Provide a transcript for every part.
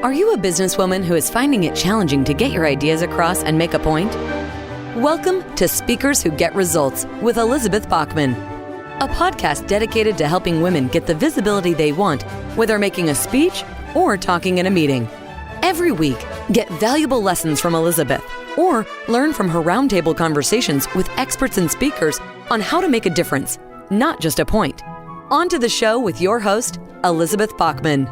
Are you a businesswoman who is finding it challenging to get your ideas across and make a point? Welcome to Speakers Who Get Results with Elizabeth Bachman, a podcast dedicated to helping women get the visibility they want, whether making a speech or talking in a meeting. Every week, get valuable lessons from Elizabeth or learn from her roundtable conversations with experts and speakers on how to make a difference, not just a point. On to the show with your host, Elizabeth Bachman.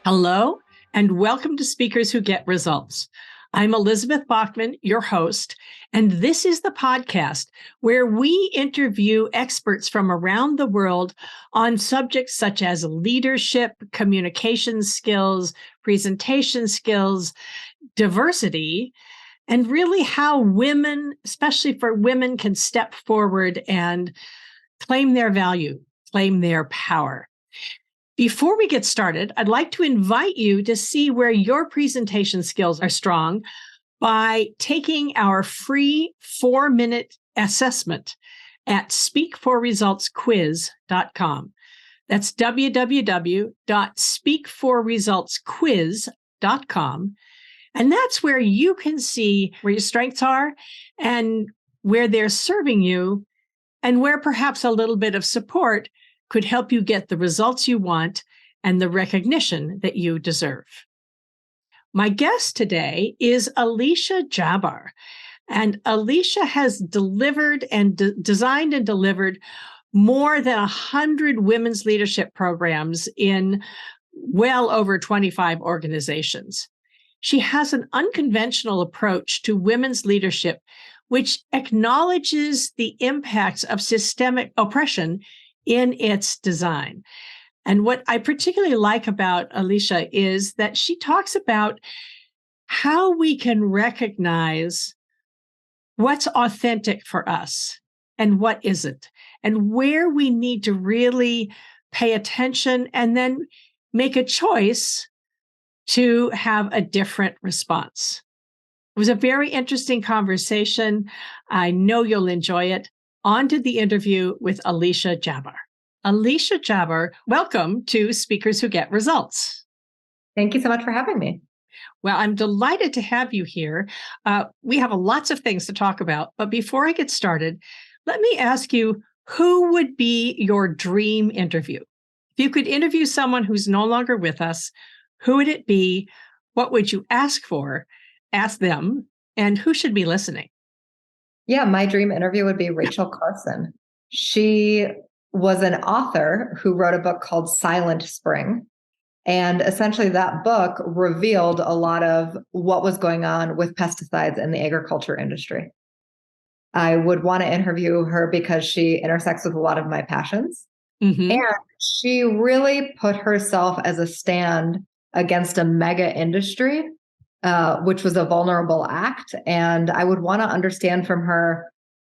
Hello, and welcome to Speakers Who Get Results. I'm Elizabeth Bachman, your host, and this is the podcast where we interview experts from around the world on subjects such as leadership, communication skills, presentation skills, diversity, and really how women, especially for women, can step forward and claim their value, claim their power. Before we get started, I'd like to invite you to see where your presentation skills are strong by taking our free 4-minute assessment at speakforresultsquiz.com. That's www.speakforresultsquiz.com. And that's where you can see where your strengths are and where they're serving you and where perhaps a little bit of support could help you get the results you want and the recognition that you deserve. My guest today is Alicia Jabbar, and Alicia has delivered and designed and delivered more than 100 women's leadership programs in well over 25 organizations. She has an unconventional approach to women's leadership, which acknowledges the impacts of systemic oppression in its design. And what I particularly like about Alicia is that she talks about how we can recognize what's authentic for us and what isn't, and where we need to really pay attention and then make a choice to have a different response. It was a very interesting conversation. I know you'll enjoy it. On to the interview with Alicia Jabbar. Alicia Jabbar, welcome to Speakers Who Get Results. Thank you so much for having me. Well, I'm delighted to have you here. We have lots of things to talk about, but before I get started, let me ask you, who would be your dream interview? If you could interview someone who's no longer with us, who would it be? What would you ask them, and who should be listening? Yeah, my dream interview would be Rachel Carson. She was an author who wrote a book called Silent Spring. And essentially that book revealed a lot of what was going on with pesticides in the agriculture industry. I would want to interview her because she intersects with a lot of my passions. Mm-hmm. And she really put herself as a stand against a mega industry, which was a vulnerable act. And I would want to understand from her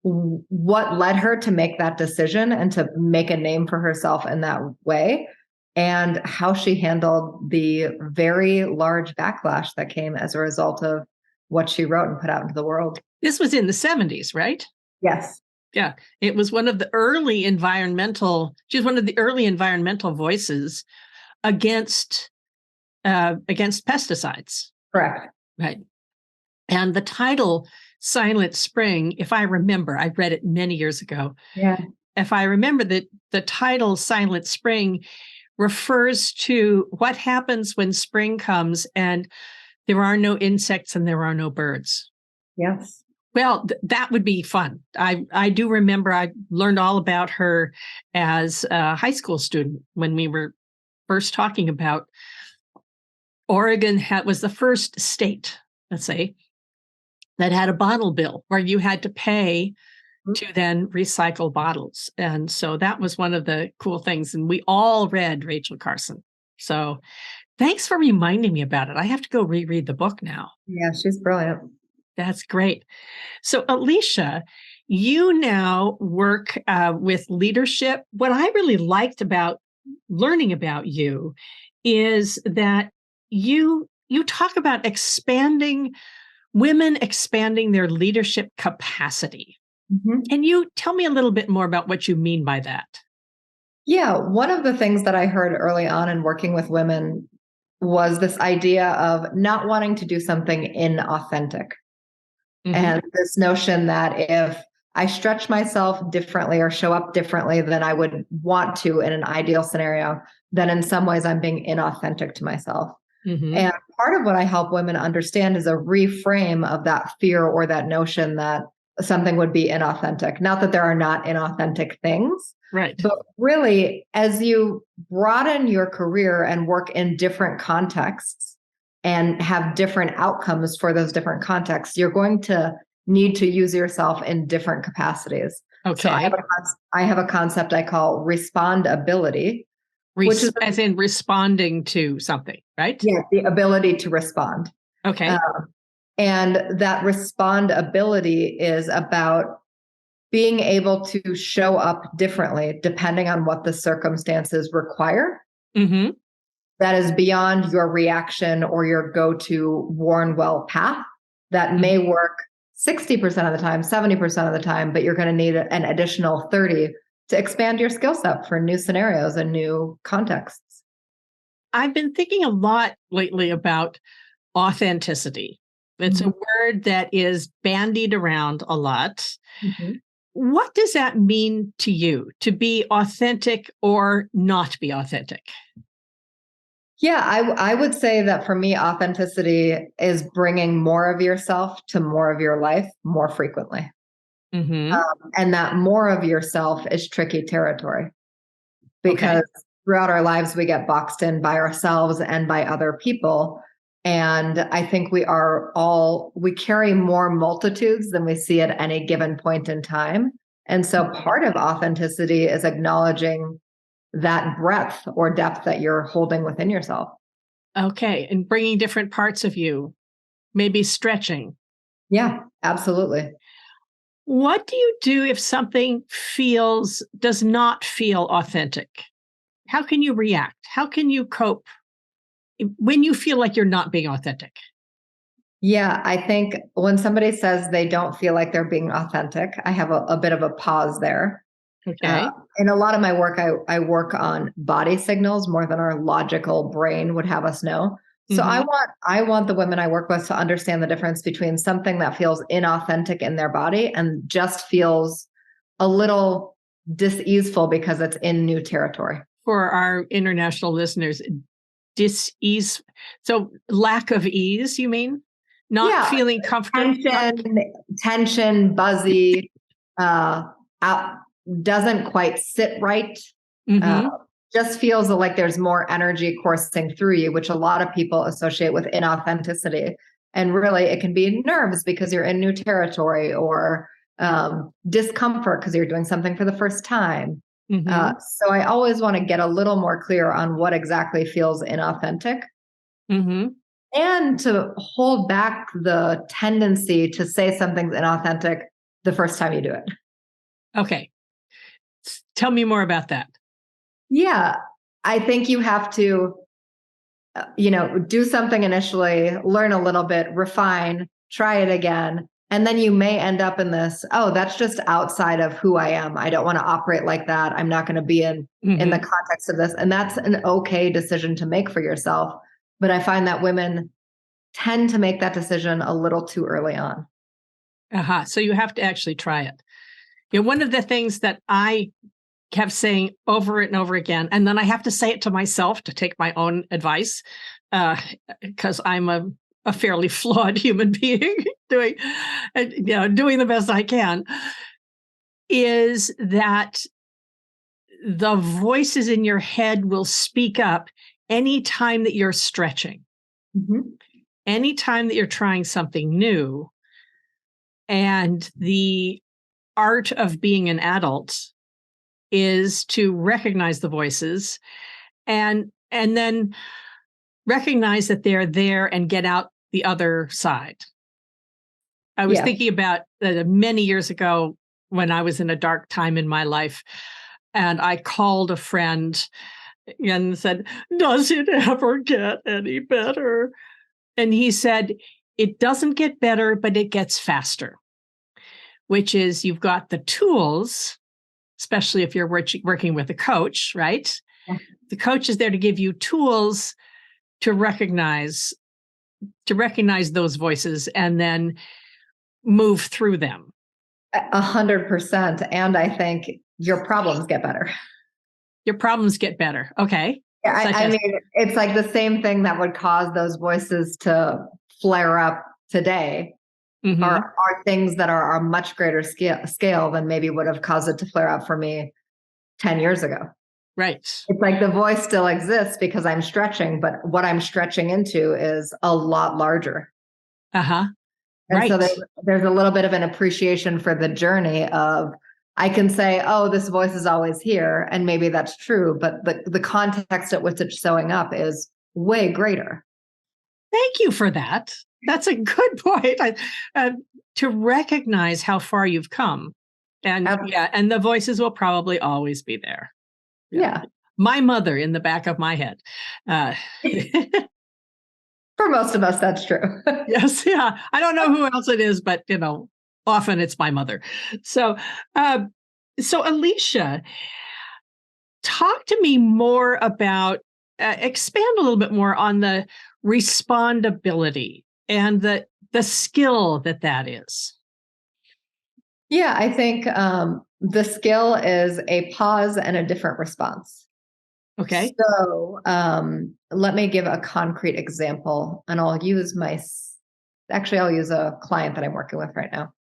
what led her to make that decision and to make a name for herself in that way, and how she handled the very large backlash that came as a result of what she wrote and put out into the world. This was in the 70s, right? Yes. Yeah. It was one of the early she was one of the early environmental voices against pesticides. Correct. Right. And the title, Silent Spring, if I remember, I read it many years ago. Yeah. If I remember that the title Silent Spring refers to what happens when spring comes and there are no insects and there are no birds. Yes. Well, that would be fun. I do remember I learned all about her as a high school student when we were first talking about Oregon was the first state, let's say, that had a bottle bill where you had to pay to then recycle bottles. And so that was one of the cool things. And we all read Rachel Carson. So thanks for reminding me about it. I have to go reread the book now. Yeah, she's brilliant. That's great. So Alicia, you now work with leadership. What I really liked about learning about you is that you talk about women expanding their leadership capacity. Mm-hmm. Can you tell me a little bit more about what you mean by that? Yeah, one of the things that I heard early on in working with women was this idea of not wanting to do something inauthentic. And this notion that if I stretch myself differently or show up differently than I would want to in an ideal scenario, then in some ways I'm being inauthentic to myself. And part of what I help women understand is a reframe of that fear or that notion that something would be inauthentic. Not that there are not inauthentic things, Right. but really, as you broaden your career and work in different contexts and have different outcomes for those different contexts, you're going to need to use yourself in different capacities. Okay. So I have a concept I call respondability, which is as in responding to something, right? Yeah, the ability to respond. Okay. And that respondability is about being able to show up differently depending on what the circumstances require. That is beyond your reaction or your go-to worn well path that may work 60% of the time, 70% of the time, but you're going to need an additional 30 to expand your skill set for new scenarios and new contexts. I've been thinking a lot lately about authenticity. It's a word that is bandied around a lot. What does that mean to you, to be authentic or not be authentic? Yeah, I would say that for me, authenticity is bringing more of yourself to more of your life more frequently. And that more of yourself is tricky territory because throughout our lives, we get boxed in by ourselves and by other people. And I think we carry more multitudes than we see at any given point in time. And so part of authenticity is acknowledging that breadth or depth that you're holding within yourself. Okay. And bringing different parts of you, maybe stretching. Yeah, absolutely. What do you do if something does not feel authentic? How can you react? How can you cope when you feel like you're not being authentic? Yeah, I think when somebody says they don't feel like they're being authentic, I have a bit of a pause there. Okay. In a lot of my work, I work on body signals more than our logical brain would have us know. So I want the women I work with to understand the difference between something that feels inauthentic in their body and just feels a little diseaseful because it's in new territory. For our international listeners, dis-ease. So lack of ease, you mean? Not feeling comfortable? Tension, buzzy, doesn't quite sit right. Just feels like there's more energy coursing through you, which a lot of people associate with inauthenticity. And really, it can be nerves because you're in new territory or discomfort because you're doing something for the first time. So I always want to get a little more clear on what exactly feels inauthentic and to hold back the tendency to say something's inauthentic the first time you do it. Okay. Tell me more about that. Yeah, I think you have to, do something initially, learn a little bit, refine, try it again. And then you may end up in this, that's just outside of who I am. I don't want to operate like that. I'm not going to be in the context of this. And that's an okay decision to make for yourself. But I find that women tend to make that decision a little too early on. So you have to actually try it. One of the things that I kept saying over and over again, and then I have to say it to myself to take my own advice, because I'm a fairly flawed human being doing the best I can, is that the voices in your head will speak up anytime that you're stretching, anytime that you're trying something new. And the art of being an adult is to recognize the voices and then recognize that they're there and get out the other side. I was thinking about many years ago when I was in a dark time in my life, and I called a friend and said, "Does it ever get any better?" And he said, "It doesn't get better, but it gets faster," which is you've got the tools especially if you're working with a coach, right? Yeah. The coach is there to give you tools to recognize those voices and then move through them. 100%. And I think your problems get better. Your problems get better. Okay. Yeah, I mean, it's like the same thing that would cause those voices to flare up today are things that are a much greater scale than maybe would have caused it to flare up for me 10 years ago. Right. It's like the voice still exists because I'm stretching, but what I'm stretching into is a lot larger. Uh-huh. And right. so there's a little bit of an appreciation for the journey of, I can say, oh, this voice is always here. And maybe that's true, but the context at which it's showing up is way greater. Thank you for that. That's a good point. To recognize how far you've come. And and the voices will probably always be there. Yeah. My mother in the back of my head. For most of us, that's true. Yes. Yeah. I don't know who else it is, but often it's my mother. So Alicia, talk to me more about, expand a little bit more on the respondability and the skill that is. Yeah, I think the skill is a pause and a different response. Okay. So let me give a concrete example, and I'll use a client that I'm working with right now.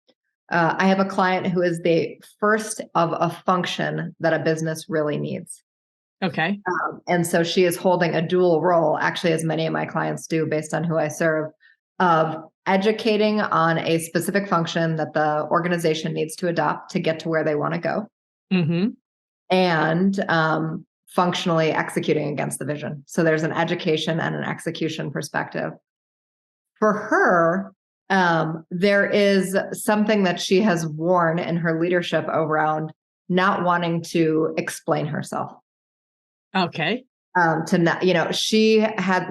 I have a client who is the first of a function that a business really needs. Okay. And so she is holding a dual role, actually, as many of my clients do based on who I serve, of educating on a specific function that the organization needs to adopt to get to where they want to go. Mm-hmm. And functionally executing against the vision. So there's an education and an execution perspective. For her, there is something that she has worn in her leadership around not wanting to explain herself. Okay. She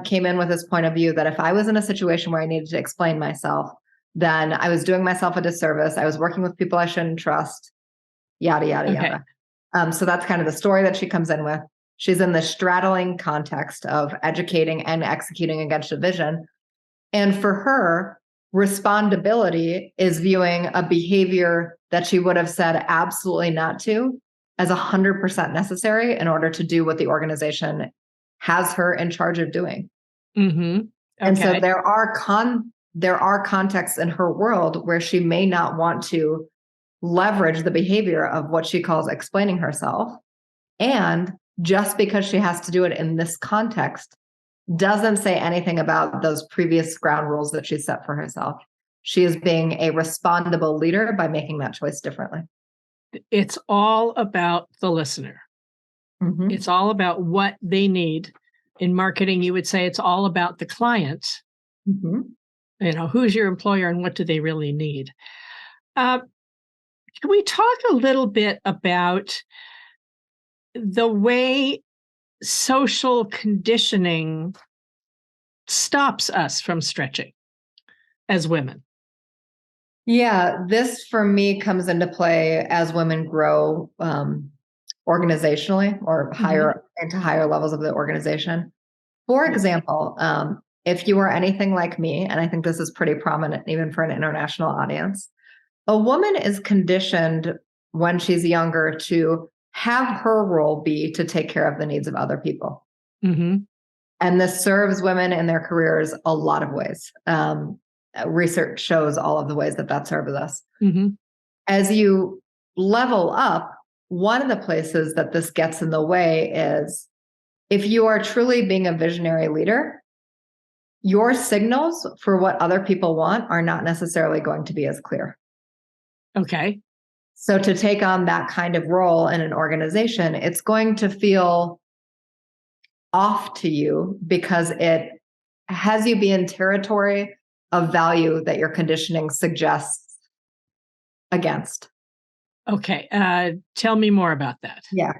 came in with this point of view that if I was in a situation where I needed to explain myself, then I was doing myself a disservice. I was working with people I shouldn't trust, yada, yada, yada. So that's kind of the story that she comes in with. She's in the straddling context of educating and executing against a vision. And for her, respondability is viewing a behavior that she would have said absolutely not to as 100% necessary in order to do what the organization has her in charge of doing. Mm-hmm. Okay. And so there are contexts in her world where she may not want to leverage the behavior of what she calls explaining herself. And just because she has to do it in this context doesn't say anything about those previous ground rules that she set for herself. She is being a respondable leader by making that choice differently. It's all about the listener. Mm-hmm. It's all about what they need. In marketing, you would say it's all about the client. Mm-hmm. Who's your employer and what do they really need? Can we talk a little bit about the way social conditioning stops us from stretching as women? Yeah, this for me comes into play as women grow organizationally or into higher levels of the organization. For example, if you are anything like me, and I think this is pretty prominent even for an international audience, a woman is conditioned when she's younger to have her role be to take care of the needs of other people. Mm-hmm. And this serves women in their careers a lot of ways. Research shows all of the ways that serves us. Mm-hmm. As you level up, one of the places that this gets in the way is if you are truly being a visionary leader, your signals for what other people want are not necessarily going to be as clear. Okay. So to take on that kind of role in an organization, it's going to feel off to you because it has you be in territory of value that your conditioning suggests against. Okay. Tell me more about that. Yeah.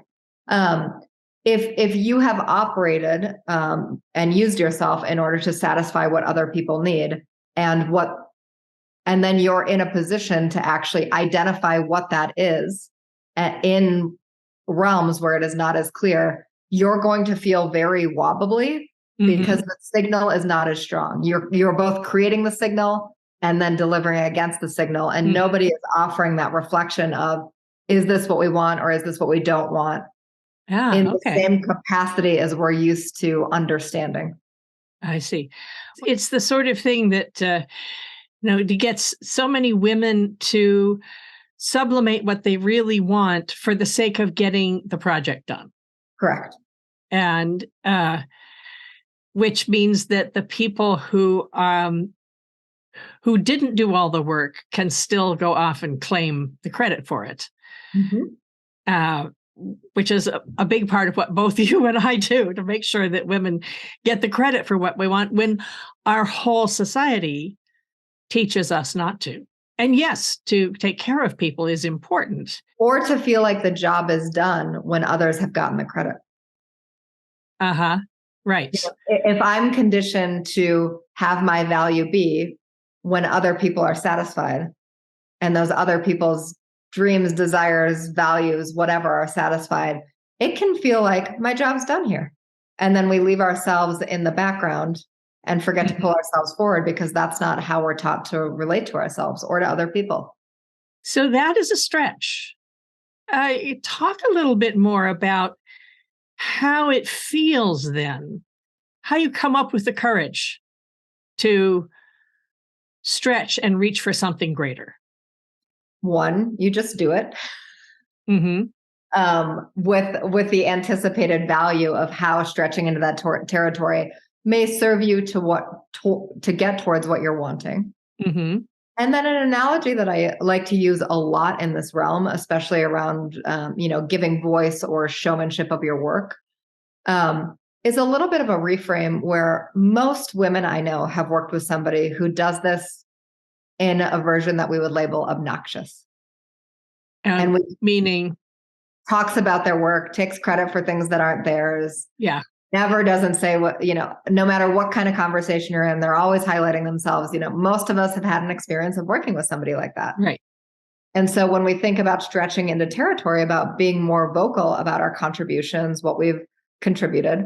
If you have operated and used yourself in order to satisfy what other people need and then you're in a position to actually identify what that is in realms where it is not as clear, you're going to feel very wobbly because the signal is not as strong. You're both creating the signal and then delivering against the signal. And nobody is offering that reflection of, is this what we want or is this what we don't want? In the same capacity as we're used to understanding. I see. It's the sort of thing that, to get so many women to sublimate what they really want for the sake of getting the project done. Correct. And which means that the people who didn't do all the work can still go off and claim the credit for it. Which is a big part of what both you and I do to make sure that women get the credit for what we want when our whole society teaches us not to. And yes, to take care of people is important. Or to feel like the job is done when others have gotten the credit. Right. If I'm conditioned to have my value be when other people are satisfied and those other people's dreams, desires, values, whatever are satisfied, it can feel like my job's done here. And then we leave ourselves in the background and forget to pull ourselves forward because that's not how we're taught to relate to ourselves or to other people. So that is a stretch. Talk a little bit more about how it feels then, how you come up with the courage to stretch and reach for something greater. One, you just do it. With the anticipated value of how stretching into that territory may serve you to get towards what you're wanting. And then an analogy that I like to use a lot in this realm, especially around giving voice or showmanship of your work, is a little bit of a reframe where most women I know have worked with somebody who does this in a version that we would label obnoxious. And meaning talks about their work, takes credit for things that aren't theirs. Yeah. Never doesn't say what, no matter what kind of conversation you're in, they're always highlighting themselves. Most of us have had an experience of working with somebody like that. Right. And so when we think about stretching into territory, about being more vocal about our contributions, what we've contributed,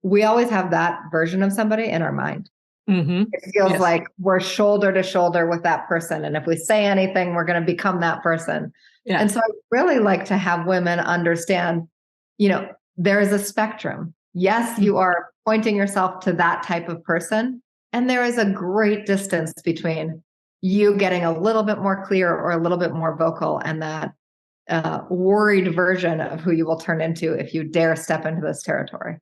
we always have that version of somebody in our mind. It feels like we're shoulder to shoulder with that person. And if we say anything, we're going to become that person. Yeah. And so I really like to have women understand, there is a spectrum. Yes, you are pointing yourself to that type of person. And there is a great distance between you getting a little bit more clear or a little bit more vocal and that worried version of who you will turn into if you dare step into this territory.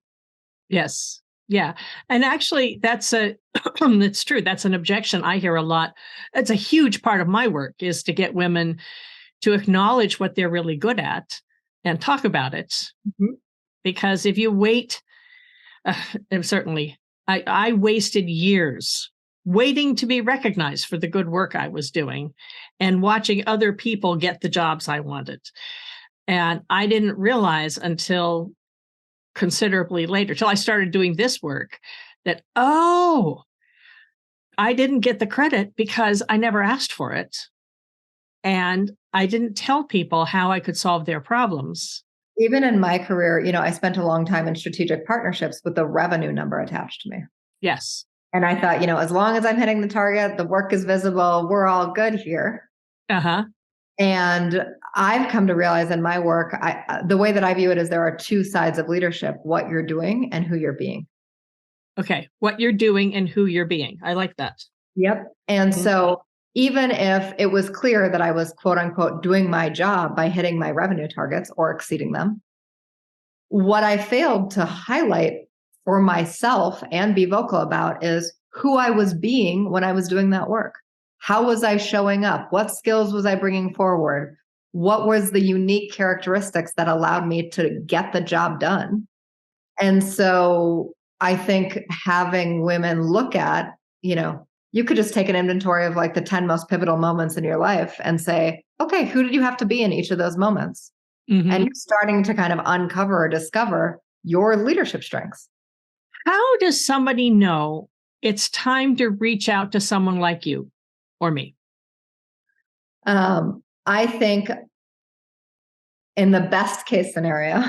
Yes. Yeah. And actually, that's true. That's an objection I hear a lot. It's a huge part of my work is to get women to acknowledge what they're really good at and talk about it. Because if you wait, certainly, I wasted years waiting to be recognized for the good work I was doing and watching other people get the jobs I wanted. And I didn't realize until considerably later, till I started doing this work, that, I didn't get the credit because I never asked for it. And I didn't tell people how I could solve their problems. Even in my career, I spent a long time in strategic partnerships with a revenue number attached to me. Yes. And I thought, as long as I'm hitting the target, the work is visible, we're all good here. And I've come to realize in my work, the way that I view it is there are two sides of leadership, what you're doing and who you're being. Okay. What you're doing and who you're being. I like that. Yep. And so even if it was clear that I was, quote unquote, doing my job by hitting my revenue targets or exceeding them, what I failed to highlight for myself and be vocal about is who I was being when I was doing that work. How was I showing up? What skills was I bringing forward? What was the unique characteristics that allowed me to get the job done? And so I think having women look at, you could just take an inventory of like the 10 most pivotal moments in your life and say, okay, who did you have to be in each of those moments? And you're starting to kind of uncover or discover your leadership strengths. How does somebody know it's time to reach out to someone like you or me? I think in the best case scenario,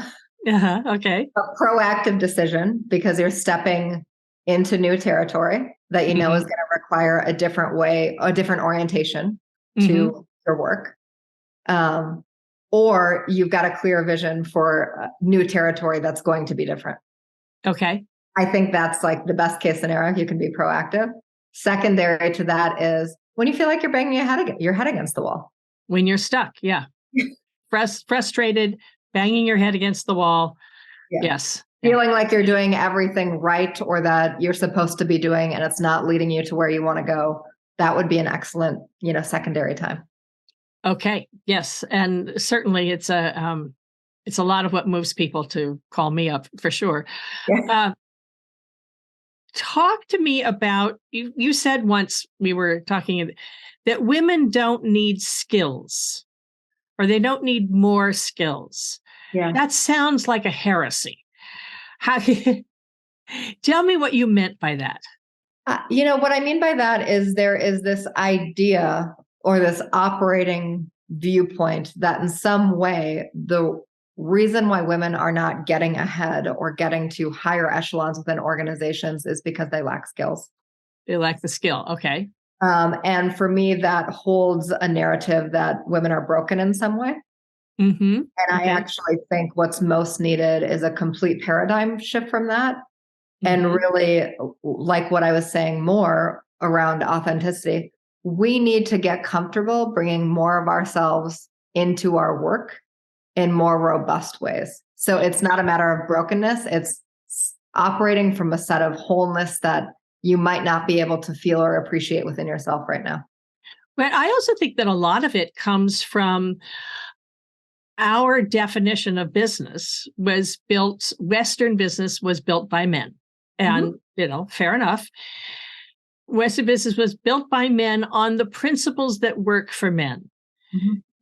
Okay. a proactive decision because you're stepping into new territory that you know is going to require a different way, a different orientation to your work. Or you've got a clear vision for new territory that's going to be different. Okay. I think that's like the best case scenario. You can be proactive. Secondary to that is when you feel like you're banging your head against the wall. When you're stuck. Yeah. Frustrated, banging your head against the wall. Yeah. Yes. Feeling like you're doing everything right or that you're supposed to be doing and it's not leading you to where you want to go. That would be an excellent, secondary time. Okay. Yes. And certainly it's a lot of what moves people to call me up for sure. Yeah. Talk to me about, you said once we were talking that women don't need skills or they don't need more skills. Yeah. That sounds like a heresy. Tell me what you meant by that. What I mean by that is there is this idea or this operating viewpoint that in some way, the reason why women are not getting ahead or getting to higher echelons within organizations is because they lack skills. They lack the skill. Okay. And for me, that holds a narrative that women are broken in some way. And I actually think what's most needed is a complete paradigm shift from that. And really, like what I was saying more around authenticity, we need to get comfortable bringing more of ourselves into our work in more robust ways. So it's not a matter of brokenness. It's operating from a set of wholeness that you might not be able to feel or appreciate within yourself right now. But I also think that a lot of it comes from our definition of business was built, Western business was built by men. And, fair enough. Western business was built by men on the principles that work for men.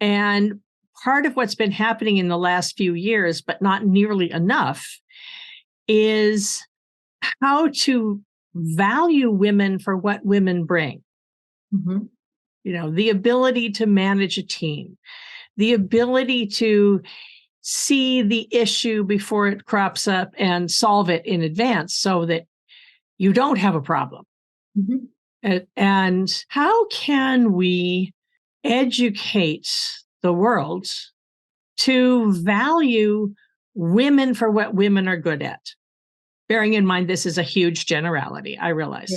And part of what's been happening in the last few years, but not nearly enough, is how to value women for what women bring. The ability to manage a team, the ability to see the issue before it crops up and solve it in advance so that you don't have a problem. And how can we educate the world to value women for what women are good at? Bearing in mind, this is a huge generality, I realize.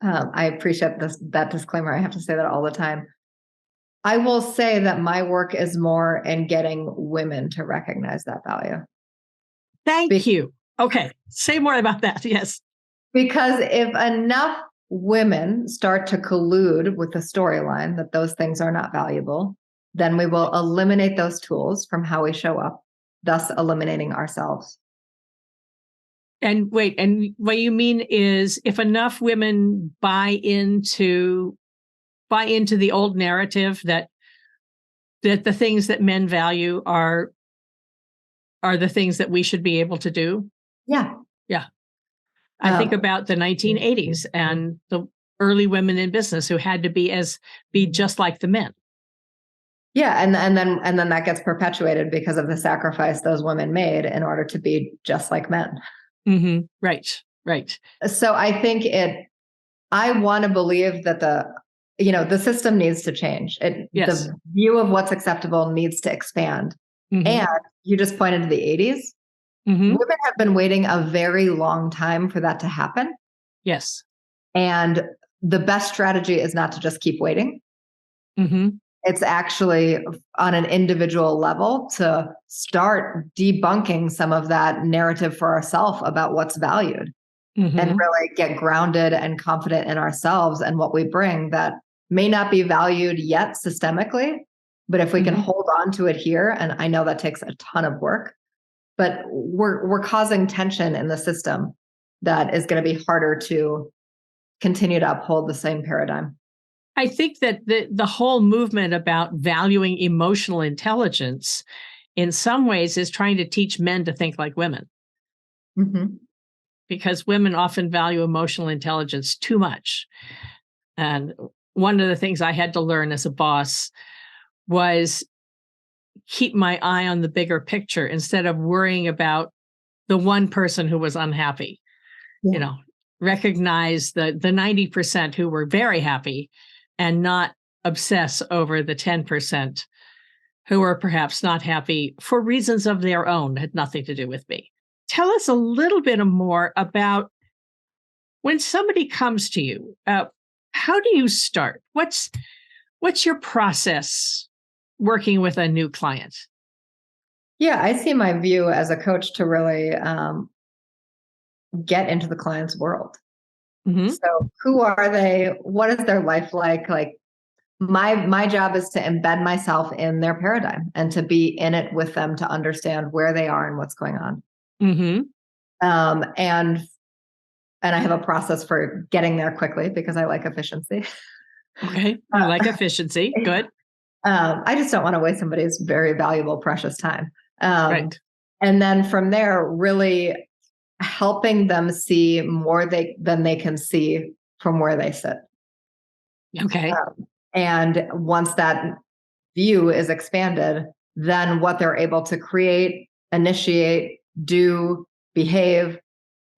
I appreciate that disclaimer. I have to say that all the time. I will say that my work is more in getting women to recognize that value. Thank you. Okay. Say more about that. Yes. Because if enough women start to collude with the storyline that those things are not valuable, then we will eliminate those tools from how we show up, thus eliminating ourselves. And wait, and what you mean is if enough women buy into the old narrative that the things that men value are the things that we should be able to do. Yeah. Yeah. I think about the 1980s and the early women in business who had to be just like the men. Yeah. And then that gets perpetuated because of the sacrifice those women made in order to be just like men. Right. So I think I want to believe that the system needs to change. Yes. The view of what's acceptable needs to expand. And you just pointed to the 80s. Women have been waiting a very long time for that to happen. Yes. And the best strategy is not to just keep waiting. It's actually on an individual level to start debunking some of that narrative for ourselves about what's valued and really get grounded and confident in ourselves and what we bring that may not be valued yet systemically. But if we can hold on to it here, and I know that takes a ton of work, but we're causing tension in the system that is going to be harder to continue to uphold the same paradigm. I think that the whole movement about valuing emotional intelligence in some ways is trying to teach men to think like women. Because women often value emotional intelligence too much. And one of the things I had to learn as a boss was keep my eye on the bigger picture instead of worrying about the one person who was unhappy. Yeah. Recognize the 90% who were very happy and not obsess over the 10% who are perhaps not happy for reasons of their own, had nothing to do with me. Tell us a little bit more about when somebody comes to you. How do you start? What's your process working with a new client? Yeah, I see my view as a coach to really get into the client's world. Mm-hmm. So who are they? What is their life like? Like my job is to embed myself in their paradigm and to be in it with them to understand where they are and what's going on. Mm-hmm. And I have a process for getting there quickly because I like efficiency. Okay. You like efficiency. Good. I just don't want to waste somebody's very valuable, precious time. Right. And then from there, really helping them see more than they can see from where they sit. Okay. And once that view is expanded, then what they're able to create, initiate, do, behave,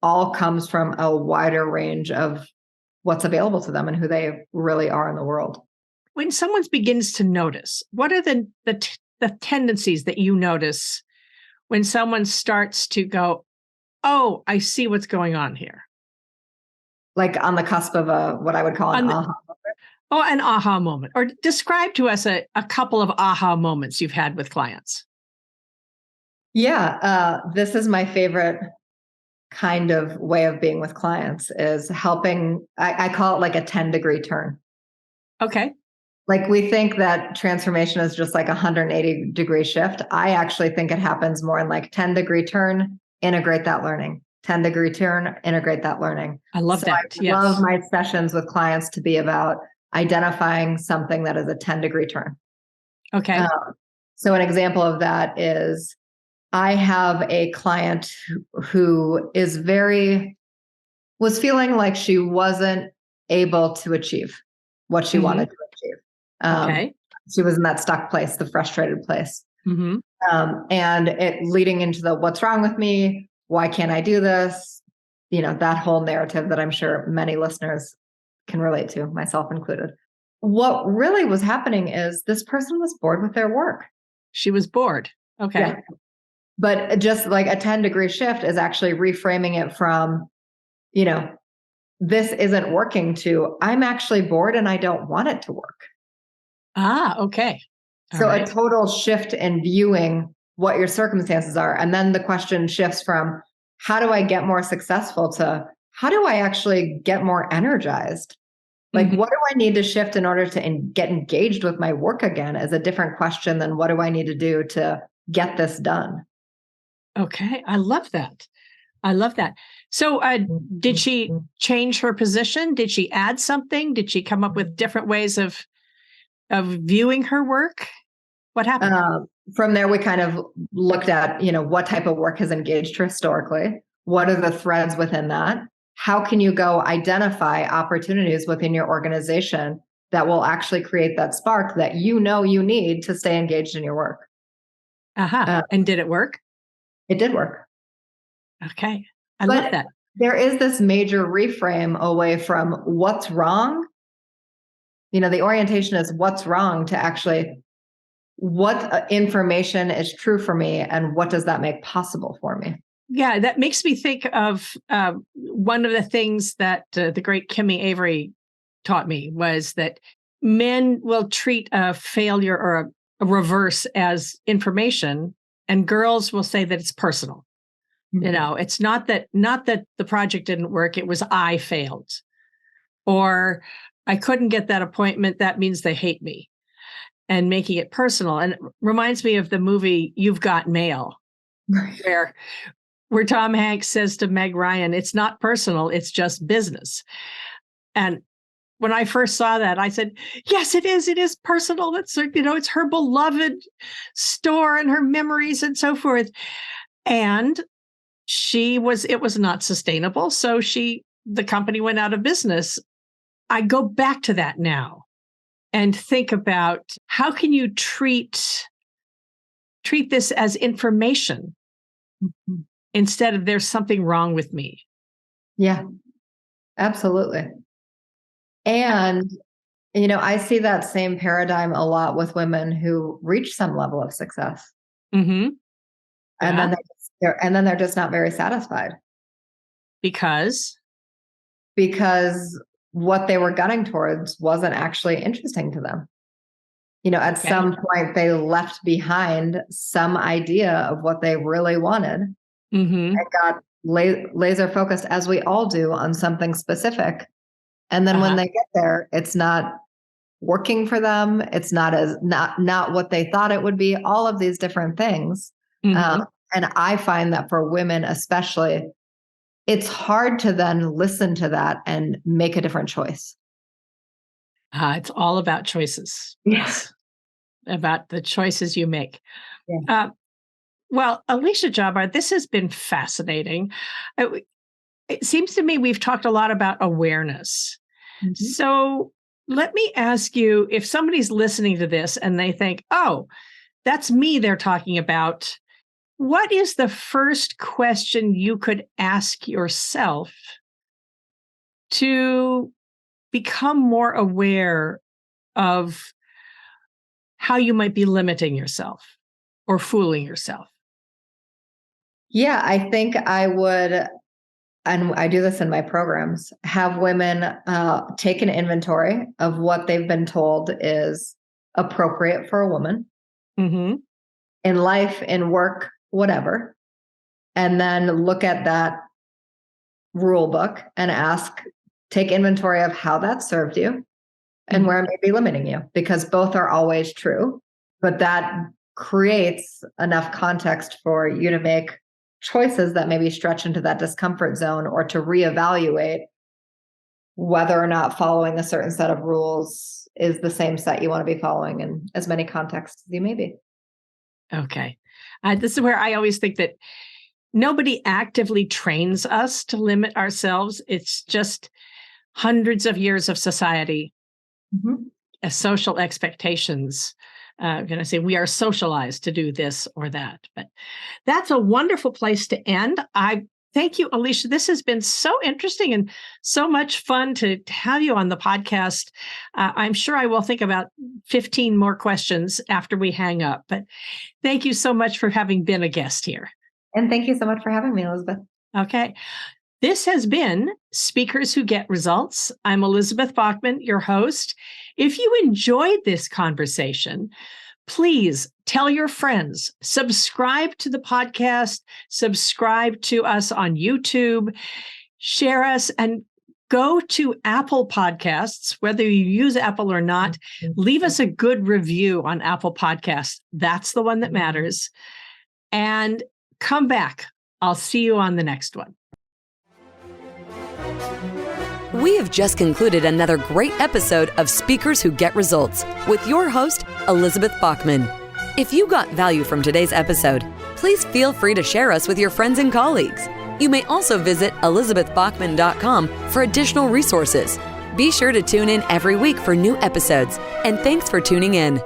all comes from a wider range of what's available to them and who they really are in the world. When someone begins to notice, what are the tendencies that you notice when someone starts to go, oh, I see what's going on here? Like on the cusp of what I would call an aha. Oh, an aha moment. Or describe to us a couple of aha moments you've had with clients. Yeah, this is my favorite kind of way of being with clients is helping. I call it like a 10-degree turn. Okay. Like we think that transformation is just like a 180-degree shift. I actually think it happens more in like 10-degree turn, integrate that learning. 10-degree turn, integrate that learning. I love that. I love my sessions with clients to be about identifying something that is a 10-degree turn. Okay. So an example of that is I have a client who was feeling like she wasn't able to achieve what she wanted to achieve. Okay. She was in that stuck place, the frustrated place. Mm-hmm. And it leading into the what's wrong with me? Why can't I do this? That whole narrative that I'm sure many listeners can relate to, myself included. What really was happening is this person was bored with their work. She was bored. Okay. Yeah. But just like a 10-degree shift is actually reframing it from, this isn't working to I'm actually bored and I don't want it to work. Ah, okay. So a total shift in viewing what your circumstances are. And then the question shifts from how do I get more successful to how do I actually get more energized? Like, what do I need to shift in order to get engaged with my work again is a different question than what do I need to do to get this done? Okay. I love that. So did she change her position? Did she add something? Did she come up with different ways of viewing her work? What happened? From there, we kind of looked at, what type of work has engaged her historically? What are the threads within that? How can you go identify opportunities within your organization that will actually create that spark that you need to stay engaged in your work? And did it work? It did work. Okay. I love that. There is this major reframe away from what's wrong. The orientation is what's wrong to actually what information is true for me and what does that make possible for me? Yeah, that makes me think of one of the things that the great Kimmy Avery taught me was that men will treat a failure or a reverse as information, and girls will say that it's personal. Mm-hmm. It's not that the project didn't work, it was I failed. Or I couldn't get that appointment, that means they hate me. And making it personal. And it reminds me of the movie You've Got Mail, where Tom Hanks says to Meg Ryan, it's not personal, it's just business. And when I first saw that, I said, yes, it is personal. It's it's her beloved store and her memories and so forth. And it was not sustainable. So the company went out of business. I go back to that now and think about how can you treat treat this as information instead of there's something wrong with me. Yeah, absolutely. And, I see that same paradigm a lot with women who reach some level of success. Mm-hmm. And then they're just not very satisfied. Because what they were gunning towards wasn't actually interesting to them. At some point they left behind some idea of what they really wanted and got laser focused, as we all do, on something specific. And then when they get there, it's not working for them. It's not what they thought it would be, all of these different things. And I find that for women especially, it's hard to then listen to that and make a different choice. It's all about choices. Yes. About the choices you make. Yeah. Well, Alicia Jabbar, this has been fascinating. It seems to me we've talked a lot about awareness. So let me ask you, if somebody's listening to this and they think, oh, that's me they're talking about, what is the first question you could ask yourself to become more aware of how you might be limiting yourself or fooling yourself? Yeah, I think I would, and I do this in my programs, have women take an inventory of what they've been told is appropriate for a woman in life, in work, whatever, and then look at that rule book and take inventory of how that served you and where it may be limiting you, because both are always true, but that creates enough context for you to make choices that maybe stretch into that discomfort zone, or to reevaluate whether or not following a certain set of rules is the same set you want to be following in as many contexts as you may be. Okay. This is where I always think that nobody actively trains us to limit ourselves. It's just hundreds of years of society, social expectations. I'm going to say we are socialized to do this or that, but that's a wonderful place to end. I thank you, Alicia. This has been so interesting and so much fun to have you on the podcast. I'm sure I will think about 15 more questions after we hang up, but thank you so much for having been a guest here. And thank you so much for having me, Elizabeth. Okay. This has been Speakers Who Get Results. I'm Elizabeth Bachman, your host. If you enjoyed this conversation, please tell your friends, subscribe to the podcast, subscribe to us on YouTube, share us, and go to Apple Podcasts, whether you use Apple or not, leave us a good review on Apple Podcasts. That's the one that matters. And come back. I'll see you on the next one. We have just concluded another great episode of Speakers Who Get Results with your host, Elizabeth Bachman. If you got value from today's episode, please feel free to share us with your friends and colleagues. You may also visit elizabethbachman.com for additional resources. Be sure to tune in every week for new episodes, and thanks for tuning in.